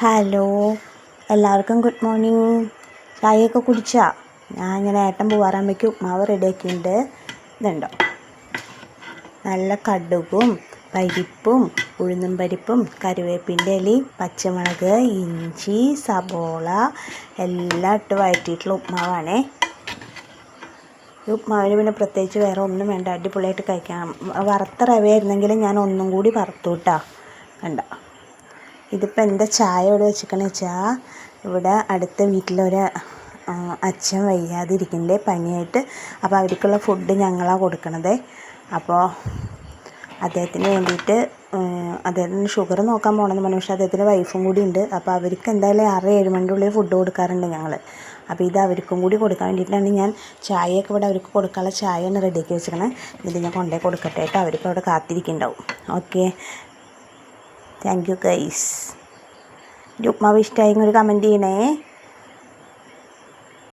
Hello, എല്ലാവർക്കും good morning. ചായയൊക്കെ കുടിച്ചാ? ഞാൻ ഇങ്ങനെ ഏട്ടൻ പോകാറാകുമ്പോഴേക്കും ഉപ്മാവ് റെഡിയാക്കിയിട്ടുണ്ട്. ഇതുണ്ടോ, നല്ല കടുകും പരിപ്പും ഉഴുന്നും പരിപ്പും കറിവേപ്പിൻ്റെ ഇലയും പച്ചമുളക് ഇഞ്ചി സബോള എല്ലാം ഇട്ട് വഴറ്റിയിട്ടുള്ള ഉപ്മാവാണേ. ഈ ഉപ്മാവിന് പിന്നെ പ്രത്യേകിച്ച് വേറെ ഒന്നും വേണ്ട, അടിപൊളിയായിട്ട് കഴിക്കാം. വറുത്ത റവയായിരുന്നെങ്കിൽ ഞാൻ ഒന്നും കൂടി വറുത്തു കേട്ടോ. കണ്ട, ഇതിപ്പോൾ എന്താ ചായ ഇവിടെ വെച്ചിരിക്കണമെന്ന് വെച്ചാൽ, ഇവിടെ അടുത്ത വീട്ടിലൊരു അച്ഛൻ വയ്യാതിരിക്കുന്നുണ്ട്, പനിയായിട്ട്. അപ്പോൾ അവർക്കുള്ള ഫുഡ് ഞങ്ങളാണ് കൊടുക്കണത്. അപ്പോൾ അദ്ദേഹത്തിന് വേണ്ടിയിട്ട് അദ്ദേഹത്തിന് ഷുഗർ നോക്കാൻ പോകണമെന്ന് പറഞ്ഞു. പക്ഷേ അദ്ദേഹത്തിൻ്റെ വൈഫും കൂടി ഉണ്ട്. അപ്പോൾ അവർക്ക് എന്തായാലും 6-7 മണിൻ്റെ ഉള്ളിൽ ഫുഡ് കൊടുക്കാറുണ്ട് ഞങ്ങൾ. അപ്പോൾ ഇത് അവർക്കും കൂടി കൊടുക്കാൻ വേണ്ടിയിട്ടാണ് ഞാൻ ചായയൊക്കെ ഇവിടെ അവർക്ക് കൊടുക്കാനുള്ള ചായയാണ് റെഡിയാക്കി വെച്ചിരിക്കണത്. ഇത് ഞാൻ കൊണ്ടുപോയി കൊടുക്കട്ടെ കേട്ടോ, അവരിപ്പോൾ അവിടെ കാത്തിരിക്കുന്നുണ്ടാവും. Okay, thank you guys. ഉപ്മാവ് ഇഷ്ടമായെങ്കിൽ ഒരു കമൻറ്റ് ചെയ്യണേ.